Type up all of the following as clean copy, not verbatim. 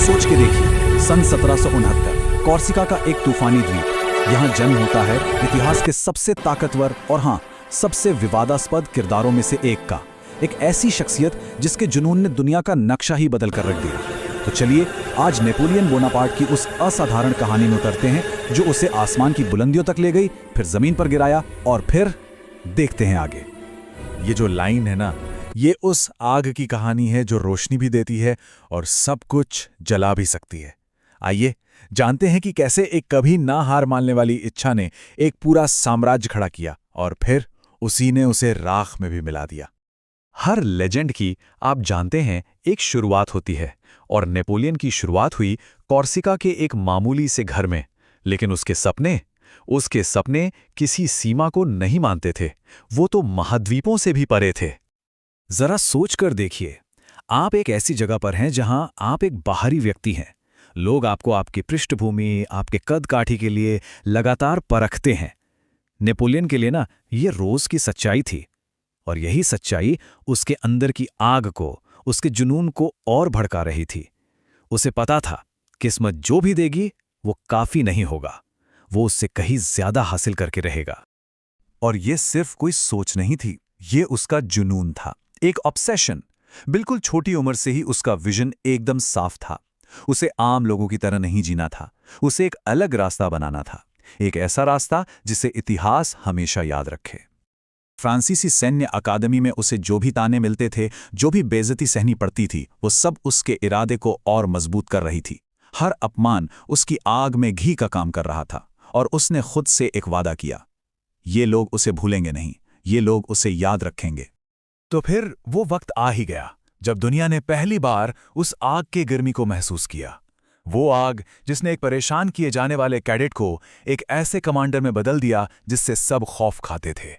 सोच के देखिए, सन 1769 कॉर्सिका का एक तूफानी द्वीप। यहाँ जन्म होता है इतिहास के सबसे ताकतवर और हाँ, सबसे विवादास्पद किरदारों में से एक का। एक ऐसी शख्सियत जिसके जुनून ने दुनिया का नक्शा ही बदल कर रख दिया। तो चलिए आज नेपोलियन बोनापार्ट की उस असाधारण कहानी में उतरते हैं जो उसे आसमान की बुलंदियों तक ले गई, फिर जमीन पर गिराया और फिर देखते हैं आगे। ये जो लाइन है ना, ये उस आग की कहानी है जो रोशनी भी देती है और सब कुछ जला भी सकती है। आइए जानते हैं कि कैसे एक कभी ना हार मानने वाली इच्छा ने एक पूरा साम्राज्य खड़ा किया और फिर उसी ने उसे राख में भी मिला दिया। हर लेजेंड की, आप जानते हैं, एक शुरुआत होती है और नेपोलियन की शुरुआत हुई कॉर्सिका के एक मामूली से घर में। लेकिन उसके सपने किसी सीमा को नहीं मानते थे। वो तो महाद्वीपों से भी परे थे। जरा सोच कर देखिए, आप एक ऐसी जगह पर हैं जहां आप एक बाहरी व्यक्ति हैं। लोग आपको आपकी पृष्ठभूमि, आपके कद काठी के लिए लगातार परखते हैं। नेपोलियन के लिए ना, ये रोज की सच्चाई थी और यही सच्चाई उसके अंदर की आग को, उसके जुनून को और भड़का रही थी। उसे पता था किस्मत जो भी देगी वो काफी नहीं होगा, वो उससे कहीं ज्यादा हासिल करके रहेगा। और ये सिर्फ कोई सोच नहीं थी, ये उसका जुनून था, एक ऑब्सेशन। बिल्कुल छोटी उम्र से ही उसका विजन एकदम साफ था। उसे आम लोगों की तरह नहीं जीना था, उसे एक अलग रास्ता बनाना था, एक ऐसा रास्ता जिसे इतिहास हमेशा याद रखे। फ्रांसीसी सैन्य अकादमी में उसे जो भी ताने मिलते थे, जो भी बेइज्जती सहनी पड़ती थी, वो सब उसके इरादे को और मजबूत कर रही थी। हर अपमान उसकी आग में घी का काम कर रहा था और उसने खुद से एक वादा किया, ये लोग उसे भूलेंगे नहीं, ये लोग उसे याद रखेंगे। तो फिर वो वक्त आ ही गया जब दुनिया ने पहली बार उस आग के गर्मी को महसूस किया। वो आग जिसने एक परेशान किए जाने वाले कैडेट को एक ऐसे कमांडर में बदल दिया जिससे सब खौफ खाते थे।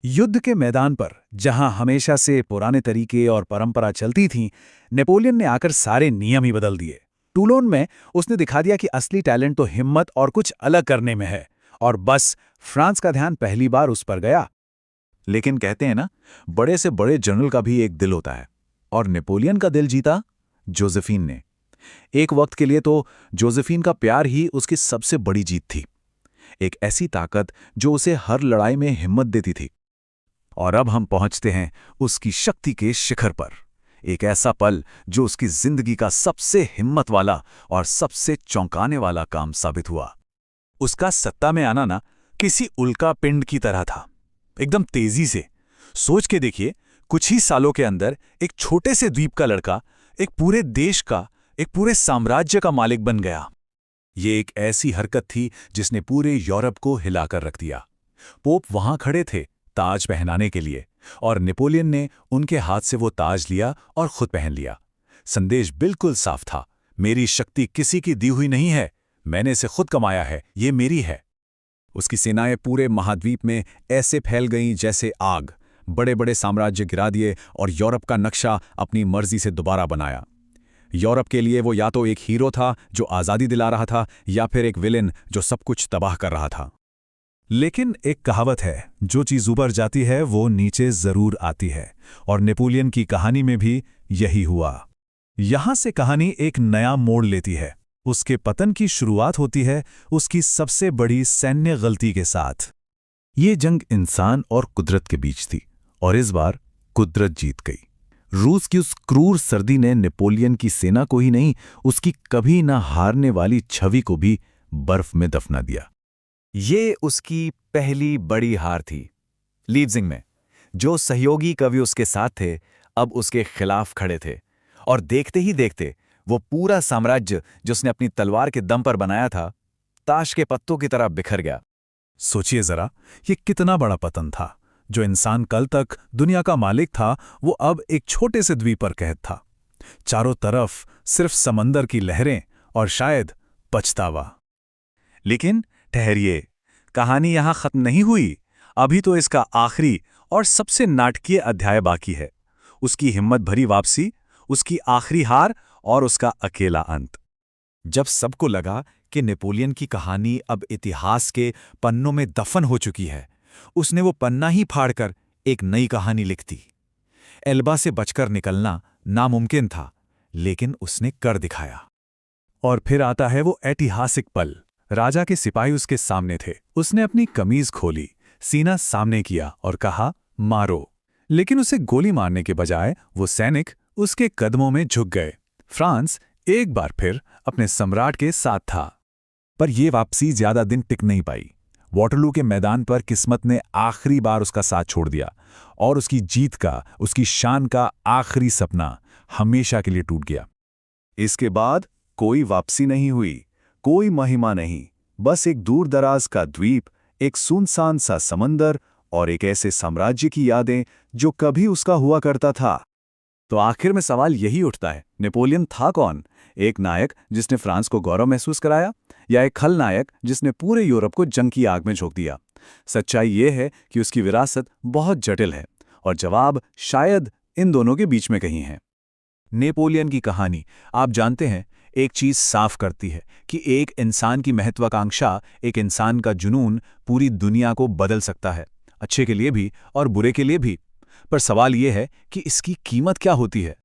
युद्ध के मैदान पर, जहां हमेशा से पुराने तरीके और परंपरा चलती थी, नेपोलियन ने आकर सारे नियम ही बदल दिए। टूलोन में उसने दिखा दिया कि असली टैलेंट तो हिम्मत और कुछ अलग करने में है, और बस फ्रांस का ध्यान पहली बार उस पर गया। लेकिन कहते हैं ना, बड़े से बड़े जनरल का भी एक दिल होता है, और नेपोलियन का दिल जीता जोसेफिन ने। एक वक्त के लिए तो जोसेफिन का प्यार ही उसकी सबसे बड़ी जीत थी, एक ऐसी ताकत जो उसे हर लड़ाई में हिम्मत देती थी। और अब हम पहुंचते हैं उसकी शक्ति के शिखर पर, एक ऐसा पल जो उसकी जिंदगी का सबसे हिम्मत वाला और सबसे चौंकाने वाला काम साबित हुआ। उसका सत्ता में आना ना किसी उल्का पिंड की तरह था, एकदम तेजी से। सोच के देखिए, कुछ ही सालों के अंदर एक छोटे से द्वीप का लड़का एक पूरे देश का, एक पूरे साम्राज्य का मालिक बन गया। ये एक ऐसी हरकत थी जिसने पूरे यूरोप को हिलाकर रख दिया। पोप वहां खड़े थे ताज पहनाने के लिए, और नेपोलियन ने उनके हाथ से वो ताज लिया और खुद पहन लिया। संदेश बिल्कुल साफ था, मेरी शक्ति किसी की दी हुई नहीं है, मैंने इसे खुद कमाया है, ये मेरी है। उसकी सेनाएं पूरे महाद्वीप में ऐसे फैल गईं जैसे आग। बड़े बड़े साम्राज्य गिरा दिए और यूरोप का नक्शा अपनी मर्जी से दोबारा बनाया। यूरोप के लिए वो या तो एक हीरो था जो आज़ादी दिला रहा था, या फिर एक विलेन जो सब कुछ तबाह कर रहा था। लेकिन एक कहावत है, जो चीज ऊपर जाती है वो नीचे जरूर आती है, और नेपोलियन की कहानी में भी यही हुआ। यहां से कहानी एक नया मोड़ लेती है। उसके पतन की शुरुआत होती है उसकी सबसे बड़ी सैन्य गलती के साथ। ये जंग इंसान और कुदरत के बीच थी, और इस बार कुदरत जीत गई। रूस की उस क्रूर सर्दी ने नेपोलियन की सेना को ही नहीं, उसकी कभी ना हारने वाली छवि को भी बर्फ में दफना दिया। ये उसकी पहली बड़ी हार थी। लीप्जिंग में जो सहयोगी कवि उसके साथ थे, अब उसके खिलाफ खड़े थे, और देखते ही देखते वो पूरा साम्राज्य जो उसने अपनी तलवार के दम पर बनाया था, ताश के पत्तों की तरह बिखर गया। सोचिए जरा, ये कितना बड़ा पतन था। जो इंसान कल तक दुनिया का मालिक था, वो अब एक छोटे से द्वीप पर कैद था। चारों तरफ सिर्फ समंदर की लहरें और शायद पछतावा। लेकिन ठहरिए, कहानी यहां खत्म नहीं हुई। अभी तो इसका आखिरी और सबसे नाटकीय अध्याय बाकी है। उसकी हिम्मत भरी वापसी, उसकी आखिरी हार और उसका अकेला अंत। जब सबको लगा कि नेपोलियन की कहानी अब इतिहास के पन्नों में दफन हो चुकी है, उसने वो पन्ना ही फाड़कर एक नई कहानी लिख दी। एल्बा से बचकर निकलना नामुमकिन था, लेकिन उसने कर दिखाया। और फिर आता है वो ऐतिहासिक पल। राजा के सिपाही उसके सामने थे। उसने अपनी कमीज खोली, सीना सामने किया और कहा, मारो। लेकिन उसे गोली मारने के बजाय वो सैनिक उसके कदमों में झुक गए। फ्रांस एक बार फिर अपने सम्राट के साथ था। पर यह वापसी ज्यादा दिन टिक नहीं पाई। वाटरलू के मैदान पर किस्मत ने आखिरी बार उसका साथ छोड़ दिया और उसकी जीत का, उसकी शान का आखिरी सपना हमेशा के लिए टूट गया। इसके बाद कोई वापसी नहीं हुई, कोई महिमा नहीं, बस एक दूर दराज का द्वीप, एक सुनसान सा समंदर और एक ऐसे साम्राज्य की यादें जो कभी उसका हुआ करता था। तो आखिर में सवाल यही उठता है, नेपोलियन था कौन? एक नायक जिसने फ्रांस को गौरव महसूस कराया, या एक खलनायक जिसने पूरे यूरोप को जंग की आग में झोंक दिया? सच्चाई ये है कि उसकी विरासत बहुत जटिल है और जवाब शायद इन दोनों के बीच में कहीं है। नेपोलियन की कहानी, आप जानते हैं, एक चीज साफ करती है कि एक इंसान की महत्वाकांक्षा, एक इंसान का जुनून पूरी दुनिया को बदल सकता है, अच्छे के लिए भी और बुरे के लिए भी। पर सवाल यह है कि इसकी कीमत क्या होती है?